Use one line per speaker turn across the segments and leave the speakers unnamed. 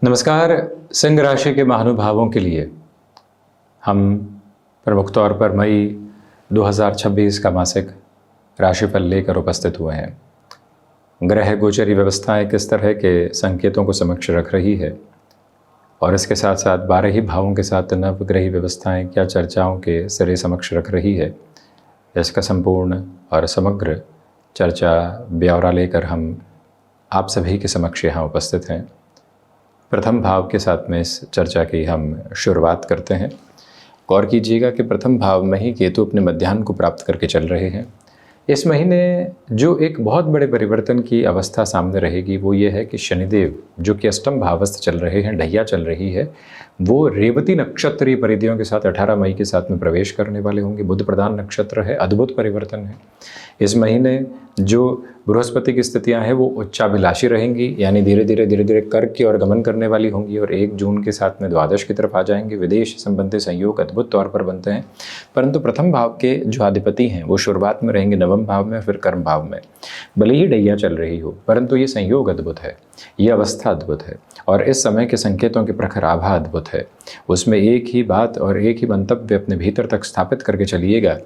नमस्कार। सिंह राशि के महानुभावों के लिए हम प्रमुख तौर पर मई 2026 का मासिक राशिफल लेकर उपस्थित हुए हैं। ग्रह गोचरी व्यवस्थाएं किस तरह के संकेतों को समक्ष रख रही है और इसके साथ साथ 12 ही भावों के साथ नवग्रही व्यवस्थाएं क्या चर्चाओं के सिरे समक्ष रख रही है, इसका संपूर्ण और समग्र चर्चा ब्यौरा लेकर हम आप सभी के समक्ष यहाँ उपस्थित हैं। प्रथम भाव के साथ में इस चर्चा की हम शुरुआत करते हैं। गौर कीजिएगा कि प्रथम भाव में ही केतु अपने मध्याह्न को प्राप्त करके चल रहे हैं। इस महीने जो एक बहुत बड़े परिवर्तन की अवस्था सामने रहेगी वो ये है कि शनिदेव जो कि अष्टम भावस्थ चल रहे हैं, ढैया चल रही है, वो रेवती नक्षत्रीय परिधियों के साथ 18 मई के साथ में प्रवेश करने वाले होंगे। बुध प्रधान नक्षत्र है, अद्भुत परिवर्तन है। इस महीने जो बृहस्पति की स्थितियां हैं वो उच्चाभिलाषी रहेंगी, यानी धीरे धीरे कर्क की ओर गमन करने वाली होंगी और 1 जून के साथ में द्वादश की तरफ आ जाएंगे। विदेश संबंधी संयोग अद्भुत तौर पर बनते हैं, परंतु प्रथम भाव के जो अधिपति हैं वो शुरुआत में रहेंगे नवम भाव में, फिर कर्म भाव में। भले ही ढैया चल रही हो, परंतु ये संयोग अद्भुत है, ये अवस्था अद्भुत है और इस समय के संकेतों की प्रखर आभा अद्भुत है। उसमें एक ही बात और एक ही मंतव्य अपने भीतर तक स्थापित करके चलिएगा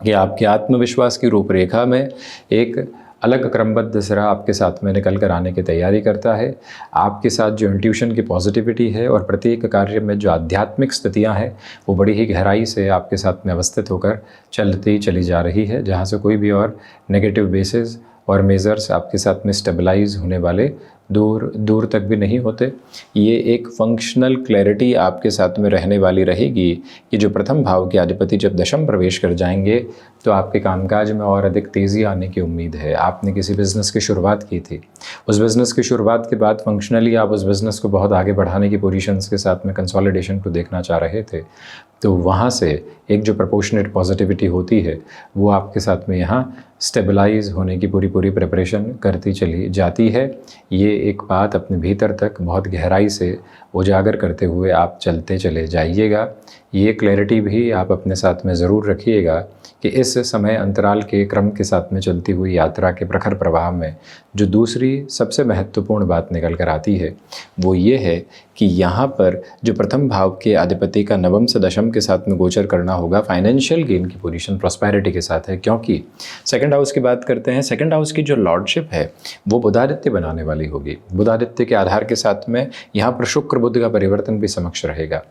कि आपके आत्मविश्वास की रूपरेखा में एक अलग क्रमबद्ध सिरा आपके साथ में निकल कर आने की तैयारी करता है। आपके साथ जो इंट्यूशन की पॉजिटिविटी है और प्रत्येक कार्य में जो आध्यात्मिक स्थितियां हैं वो बड़ी ही गहराई से आपके साथ में अवस्थित होकर चलती चली जा रही है, जहां से कोई भी और नेगेटिव बेसिस और मेजर्स आपके साथ में स्टेबलाइज होने वाले दूर तक भी नहीं होते। ये एक फंक्शनल क्लैरिटी आपके साथ में रहने वाली रहेगी कि जो प्रथम भाव के अधिपति जब दशम प्रवेश कर जाएंगे तो आपके कामकाज में और अधिक तेज़ी आने की उम्मीद है। आपने किसी बिज़नेस की शुरुआत की थी, उस बिज़नेस की शुरुआत के बाद फंक्शनली आप उस बिज़नेस को बहुत आगे बढ़ाने की पोजीशंस के साथ में कंसोलिडेशन को देखना चाह रहे थे, तो वहाँ से एक जो प्रपोर्शनेट पॉजिटिविटी होती है वो आपके साथ में यहाँ स्टेबलाइज होने की पूरी प्रिपरेशन करती चली जाती है। ये एक बात अपने भीतर तक बहुत गहराई से उजागर करते हुए आप चलते चले जाइएगा। ये क्लैरिटी भी आप अपने साथ में ज़रूर रखिएगा कि इस समय अंतराल के क्रम के साथ में चलती हुई यात्रा के प्रखर प्रवाह में जो दूसरी सबसे महत्वपूर्ण बात निकल कर आती है वो ये है कि यहाँ पर जो प्रथम भाव के अधिपति का नवम से दशम के साथ में गोचर करना होगा फाइनेंशियल गेन की पोजीशन प्रॉस्पेरिटी के साथ है, क्योंकि सेकंड हाउस की बात करते हैं। सेकंड हाउस की जो लॉर्डशिप है वो बुधादित्य बनाने वाली होगी। बुधादित्य के आधार के साथ में यहाँ पर शुक्र बुध का परिवर्तन भी समक्ष रहेगा,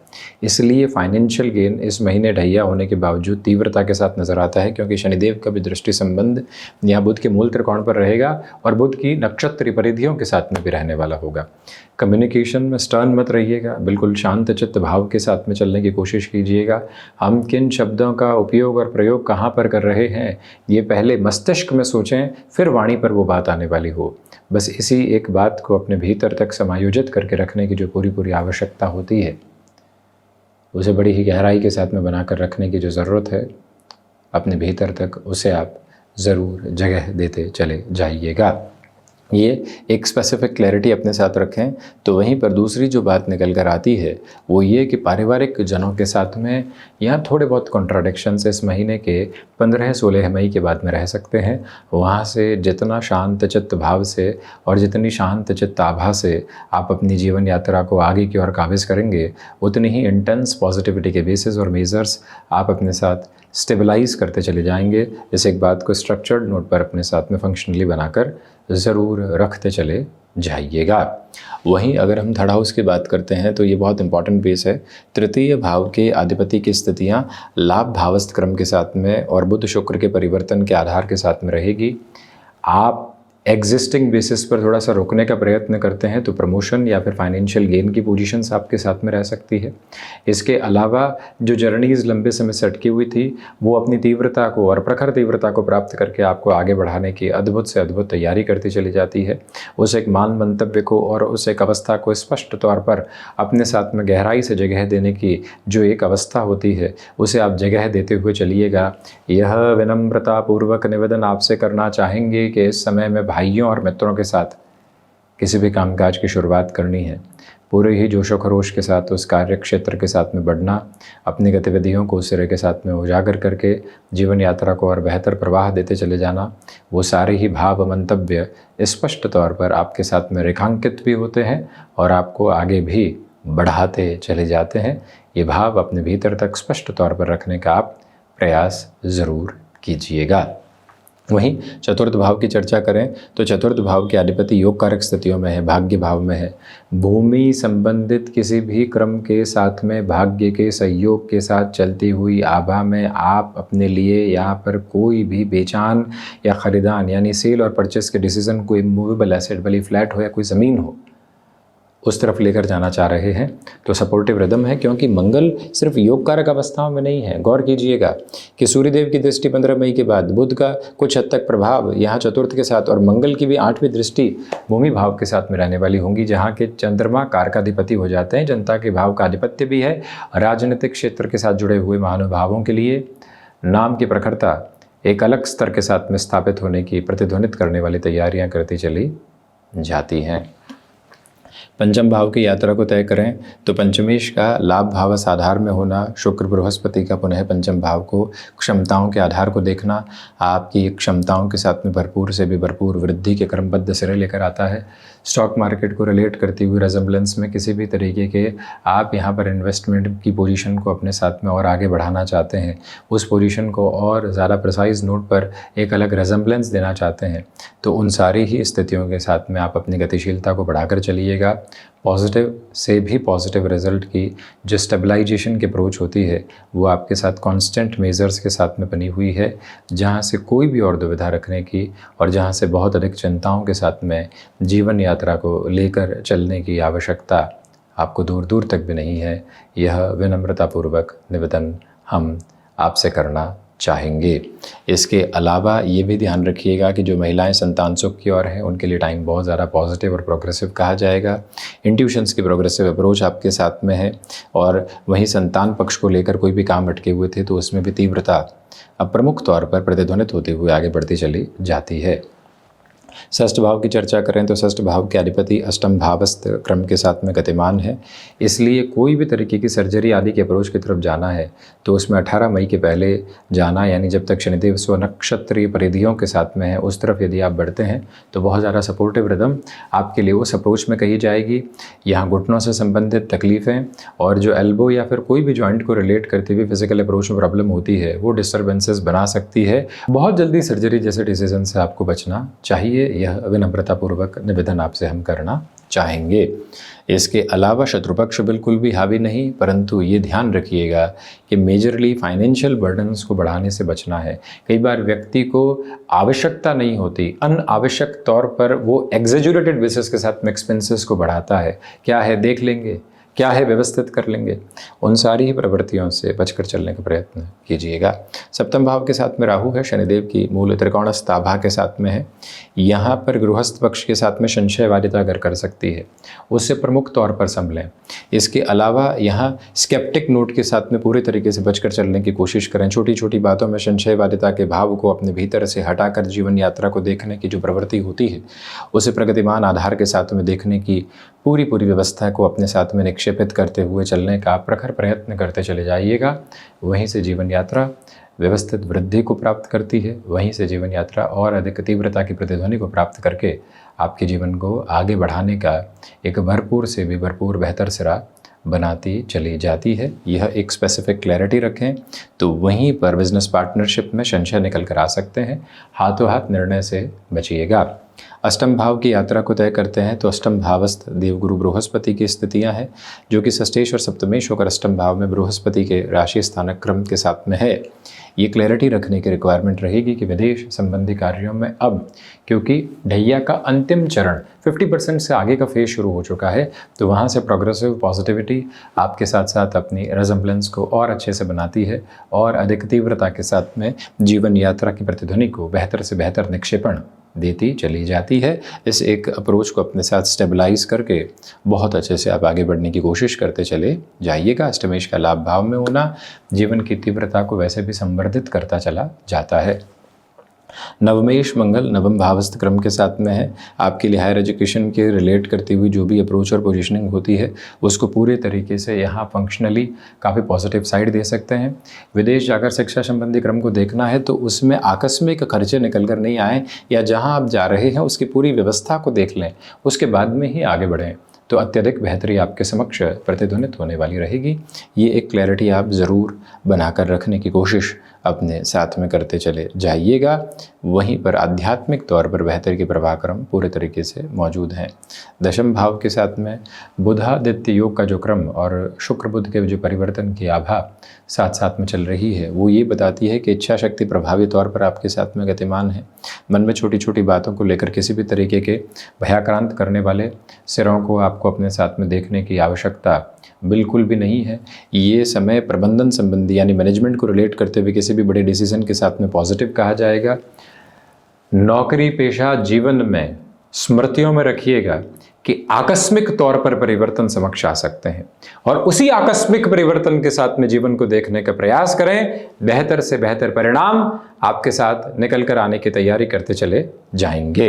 इसलिए फाइनेंशियल गेन इस महीने ढैया होने के बावजूद तीव्रता के साथ नजर आता है, क्योंकि शनिदेव का भी दृष्टि संबंध यहाँ बुध के मूल त्रिकोण पर रहेगा और बुध की नक्षत्र परिधियों के साथ में भी रहने वाला होगा। कम्युनिकेशन में स्टर्न मत रहिएगा, बिल्कुल शांत चित्त भाव के साथ में चलने की कोशिश कीजिएगा। हम किन शब्दों का उपयोग और प्रयोग कहाँ पर कर रहे हैं ये पहले मस्तिष्क में सोचें, फिर वाणी पर वो बात आने वाली हो। बस इसी एक बात को अपने भीतर तक समायोजित करके रखने की जो पूरी आवश्यकता होती है उसे बड़ी ही गहराई के साथ में बनाकर रखने की जो ज़रूरत है अपने भीतर तक, उसे आप ज़रूर जगह देते चले जाइएगा। ये एक स्पेसिफिक क्लैरिटी अपने साथ रखें। तो वहीं पर दूसरी जो बात निकल कर आती है वो ये कि पारिवारिक जनों के साथ में यहाँ थोड़े बहुत कॉन्ट्राडिक्शंस इस महीने के 15-16 मई के बाद में रह सकते हैं। वहाँ से जितना शांत चित्त भाव से और जितनी शांत चित्त आभा से आप अपनी जीवन यात्रा को आगे की ओर काबिज करेंगे, उतनी ही इंटेंस पॉजिटिविटी के बेसिस और मेजर्स आप अपने साथ स्टेबलाइज करते चले जाएंगे। इस एक बात को स्ट्रक्चर्ड नोट पर अपने साथ में फंक्शनली बनाकर ज़रूर रखते चले जाइएगा। वहीं अगर हम थर्ड हाउस की बात करते हैं तो ये बहुत इंपॉर्टेंट बेस है। तृतीय भाव के अधिपति की स्थितियाँ लाभ भावस्थ क्रम के साथ में और बुध शुक्र के परिवर्तन के आधार के साथ में रहेगी। आप एग्जिस्टिंग बेसिस पर थोड़ा सा रोकने का प्रयत्न करते हैं तो प्रमोशन या फिर फाइनेंशियल गेन की पोजीशंस आपके साथ में रह सकती है। इसके अलावा जो जर्नीज़ लंबे समय से अटकी हुई थी वो अपनी तीव्रता को और प्रखर तीव्रता को प्राप्त करके आपको आगे बढ़ाने की अद्भुत से अद्भुत तैयारी करती चली जाती है। उस एक मान मंतव्य को और उस एक अवस्था को स्पष्ट तौर पर अपने साथ में गहराई से जगह देने की जो एक अवस्था होती है उसे आप जगह देते हुए चलिएगा। यह विनम्रतापूर्वक निवेदन आपसे करना चाहेंगे कि इस समय में भाइयों और मित्रों के साथ किसी भी कामकाज की शुरुआत करनी है पूरे ही जोशो खरोश के साथ उस कार्य क्षेत्र के साथ में बढ़ना, अपनी गतिविधियों को उस सिरे के साथ में उजागर करके जीवन यात्रा को और बेहतर प्रवाह देते चले जाना, वो सारे ही भाव मंतव्य स्पष्ट तौर पर आपके साथ में रेखांकित भी होते हैं और आपको आगे भी बढ़ाते चले जाते हैं। ये भाव अपने भीतर तक स्पष्ट तौर पर रखने का आप प्रयास ज़रूर कीजिएगा। वहीं चतुर्थ भाव की चर्चा करें तो चतुर्थ भाव के अधिपति योग कारक स्थितियों में है, भाग्य भाव में है। भूमि संबंधित किसी भी क्रम के साथ में भाग्य के सहयोग के साथ चलती हुई आभा में आप अपने लिए यहाँ पर कोई भी बेचान या ख़रीदान यानी सेल और परचेस के डिसीजन, कोई मूवेबल एसेट, भले फ्लैट हो या कोई ज़मीन हो, उस तरफ लेकर जाना चाह रहे हैं तो सपोर्टिव रिदम है, क्योंकि मंगल सिर्फ योग कारक अवस्थाओं में नहीं है। गौर कीजिएगा कि सूर्यदेव की दृष्टि 15 मई के बाद, बुध का कुछ हद तक प्रभाव यहाँ चतुर्थ के साथ और मंगल की भी 8वीं दृष्टि भूमि भाव के साथ में रहने वाली होंगी, जहाँ के चंद्रमा कारकाधिपति हो जाते हैं। जनता के भाव का आधिपत्य भी है। राजनीतिक क्षेत्र के साथ जुड़े हुए महानुभावों के लिए नाम की प्रखरता एक अलग स्तर के साथ में स्थापित होने की प्रतिध्वनित करने वाली तैयारियाँ करती चली जाती हैं। पंचम भाव की यात्रा को तय करें तो पंचमेश का लाभ भावस आधार में होना, शुक्र बृहस्पति का पुनः पंचम भाव को क्षमताओं के आधार को देखना, आपकी क्षमताओं के साथ में भरपूर से भी भरपूर वृद्धि के क्रमबद्ध सिरे लेकर आता है। स्टॉक मार्केट को रिलेट करती हुई रेजम्बलेंस में किसी भी तरीके के आप यहाँ पर इन्वेस्टमेंट की पोजीशन को अपने साथ में और आगे बढ़ाना चाहते हैं, उस पोजीशन को और ज़्यादा प्रिसाइज नोट पर एक अलग रेजम्बलेंस देना चाहते हैं, तो उन सारी ही स्थितियों के साथ में आप अपनी गतिशीलता को बढ़ाकर चलिएगा। पॉजिटिव से भी पॉजिटिव रिजल्ट की जो स्टेबलाइजेशन की अप्रोच होती है वो आपके साथ कांस्टेंट मेजर्स के साथ में बनी हुई है, जहां से कोई भी और दुविधा रखने की और जहां से बहुत अधिक चिंताओं के साथ में जीवन यात्रा को लेकर चलने की आवश्यकता आपको दूर दूर तक भी नहीं है। यह विनम्रतापूर्वक निवेदन हम आपसे करना चाहेंगे। इसके अलावा ये भी ध्यान रखिएगा कि जो महिलाएं संतान सुख की ओर हैं उनके लिए टाइम बहुत ज़्यादा पॉजिटिव और प्रोग्रेसिव कहा जाएगा। इंट्यूशंस की प्रोग्रेसिव अप्रोच आपके साथ में है और वहीं संतान पक्ष को लेकर कोई भी काम अटके हुए थे तो उसमें भी तीव्रता अब प्रमुख तौर पर प्रतिध्वनित होते हुए आगे बढ़ती चली जाती है। षष्ठ भाव की चर्चा करें तो षष्ठ भाव के अधिपति अष्टम भावस्थ क्रम के साथ में गतिमान है, इसलिए कोई भी तरीके की सर्जरी आदि के अप्रोच की तरफ जाना है तो उसमें 18 मई के पहले जाना, यानी जब तक शनिदेव स्व नक्षत्रीय परिधियों के साथ में है उस तरफ यदि आप बढ़ते हैं तो बहुत ज़्यादा सपोर्टिव रिदम आपके लिए उस अप्रोच में कही जाएगी। यहाँ घुटनों से संबंधित तकलीफ़ें और जो एल्बो या फिर कोई भी जॉइंट को रिलेट करती हुई फिजिकल अप्रोच में प्रॉब्लम होती है वो डिस्टर्बेंसेस बना सकती है। बहुत जल्दी सर्जरी जैसे डिसीजन से आपको बचना चाहिए, यह विनम्रतापूर्वक निवेदन आपसे हम करना चाहेंगे। इसके अलावा शत्रुपक्ष बिल्कुल भी हावी नहीं, परंतु ये ध्यान रखिएगा कि मेजरली फाइनेंशियल बर्डन्स को बढ़ाने से बचना है। कई बार व्यक्ति को आवश्यकता नहीं होती, अनावश्यक तौर पर वो एग्जेजुरेटेड बेसिस के साथ में एक्सपेंसेस को बढ़ाता है। क्या है देख लेंगे, क्या है व्यवस्थित कर लेंगे, उन सारी ही प्रवृत्तियों से बचकर चलने का प्रयत्न कीजिएगा। सप्तम भाव के साथ में राहु है, शनिदेव की मूल त्रिकोणस्थ आभा के साथ में है। यहाँ पर गृहस्थ पक्ष के साथ में संशयवादिता अगर कर सकती है उससे प्रमुख तौर पर संभलें। इसके अलावा यहाँ स्केप्टिक नोट के साथ में पूरे तरीके से बचकर चलने की कोशिश करें। छोटी छोटी बातों में संशयवादिता के भाव को अपने भीतर से हटाकर जीवन यात्रा को देखने की जो प्रवृत्ति होती है उसे प्रगतिमान आधार के साथ में देखने की पूरी व्यवस्था को अपने साथ में निक्षेपित करते हुए चलने का प्रखर प्रयत्न करते चले जाइएगा। वहीं से जीवन यात्रा व्यवस्थित वृद्धि को प्राप्त करती है, वहीं से जीवन यात्रा और अधिक तीव्रता की प्रतिध्वनि को प्राप्त करके आपके जीवन को आगे बढ़ाने का एक भरपूर से भी भरपूर बेहतर सिरा बनाती चली जाती है। यह एक स्पेसिफिक क्लैरिटी रखें तो वहीं पर बिजनेस पार्टनरशिप में संशय निकल कर आ सकते हैं। हाथों हाथ निर्णय से बचिएगा। अष्टम भाव की यात्रा को तय करते हैं तो अष्टम भावस्थ देवगुरु बृहस्पति की स्थितियां हैं, जो कि षष्ठेश और सप्तमेश होकर अष्टम भाव में बृहस्पति के राशि स्थानक क्रम के साथ में है। ये क्लैरिटी रखने की रिक्वायरमेंट रहेगी कि विदेश संबंधी कार्यों में अब क्योंकि ढैया का अंतिम चरण 50% से आगे का फेज शुरू हो चुका है तो वहाँ से प्रोग्रेसिव पॉजिटिविटी आपके साथ साथ अपनी रेजम्बलेंस को और अच्छे से बनाती है और अधिक तीव्रता के साथ में जीवन यात्रा की प्रतिध्वनि को बेहतर से बेहतर निक्षेपण देती चली जाती है। इस एक अप्रोच को अपने साथ स्टेबलाइज करके बहुत अच्छे से आप आगे बढ़ने की कोशिश करते चले जाइएगा। अष्टमेश का लाभ भाव में होना जीवन की तीव्रता को वैसे भी संवर्धित करता चला जाता है। नवमेश मंगल नवम भावस्थ क्रम के साथ में है। आपके लिए हायर एजुकेशन के रिलेट करती हुई जो भी अप्रोच और पोजीशनिंग होती है उसको पूरे तरीके से यहाँ फंक्शनली काफ़ी पॉजिटिव साइड दे सकते हैं। विदेश जाकर शिक्षा संबंधी क्रम को देखना है तो उसमें आकस्मिक खर्चे निकल कर नहीं आए, या जहाँ आप जा रहे हैं उसकी पूरी व्यवस्था को देख लें, उसके बाद में ही आगे बढ़ें, तो अत्यधिक बेहतरी आपके समक्ष प्रतिध्वनित होने वाली रहेगी। ये एक क्लैरिटी आप ज़रूर बनाकर रखने की कोशिश अपने साथ में करते चले जाइएगा। वहीं पर आध्यात्मिक तौर पर बेहतरी के प्रभाक्रम पूरे तरीके से मौजूद हैं। दशम भाव के साथ में बुधादित्य योग का जो क्रम और शुक्र बुध के जो परिवर्तन की आभा साथ साथ में चल रही है, वो ये बताती है कि इच्छा शक्ति प्रभावी तौर पर आपके साथ में गतिमान है। मन में छोटी छोटी बातों को लेकर किसी भी तरीके के भयाक्रांत करने वाले सिरों को आपको अपने साथ में देखने की आवश्यकता बिल्कुल भी नहीं है। ये समय प्रबंधन संबंधी यानी मैनेजमेंट को रिलेट करते हुए किसी भी बड़े डिसीजन के साथ में पॉजिटिव कहा जाएगा। नौकरी पेशा जीवन में स्मृतियों में रखिएगा कि आकस्मिक तौर पर परिवर्तन समक्ष आ सकते हैं, और उसी आकस्मिक परिवर्तन के साथ में जीवन को देखने का प्रयास करें। बेहतर से बेहतर परिणाम आपके साथ निकल कर आने की तैयारी करते चले जाएंगे।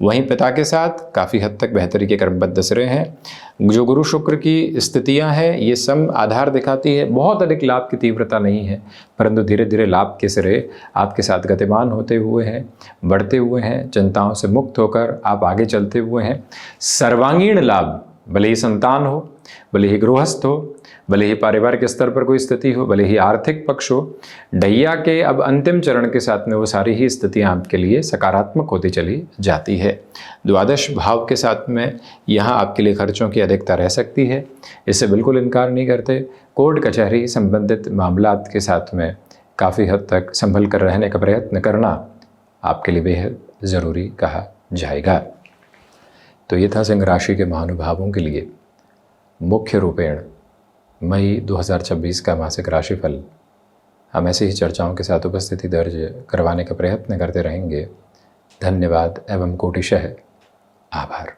वहीं पिता के साथ काफ़ी हद तक बेहतरी के क्रमबद्ध सिरे हैं। जो गुरु शुक्र की स्थितियां हैं ये सम आधार दिखाती है। बहुत अधिक लाभ की तीव्रता नहीं है, परंतु धीरे धीरे लाभ के सिरे आपके साथ गतिमान होते हुए हैं, बढ़ते हुए हैं। चिंताओं से मुक्त होकर आप आगे चलते हुए हैं। सर्वांगीण लाभ, भले ही संतान हो, भले ही गृहस्थ हो, भले ही पारिवारिक स्तर पर कोई स्थिति हो, भले ही आर्थिक पक्ष हो, ढैया के अब अंतिम चरण के साथ में वो सारी ही स्थितियां आपके लिए सकारात्मक होती चली जाती है। द्वादश भाव के साथ में यहाँ आपके लिए खर्चों की अधिकता रह सकती है, इससे बिल्कुल इनकार नहीं करते। कोर्ट कचहरी संबंधित मामलात के साथ में काफ़ी हद तक संभल कर रहने का प्रयत्न करना आपके लिए बेहद ज़रूरी कहा जाएगा। तो ये था सिंह राशि के महानुभावों के लिए मुख्य रूपेण मई 2026 का मासिक राशिफल। हम ऐसे ही चर्चाओं के साथ उपस्थिति दर्ज करवाने का प्रयत्न करते रहेंगे। धन्यवाद एवं कोटिशः आभार।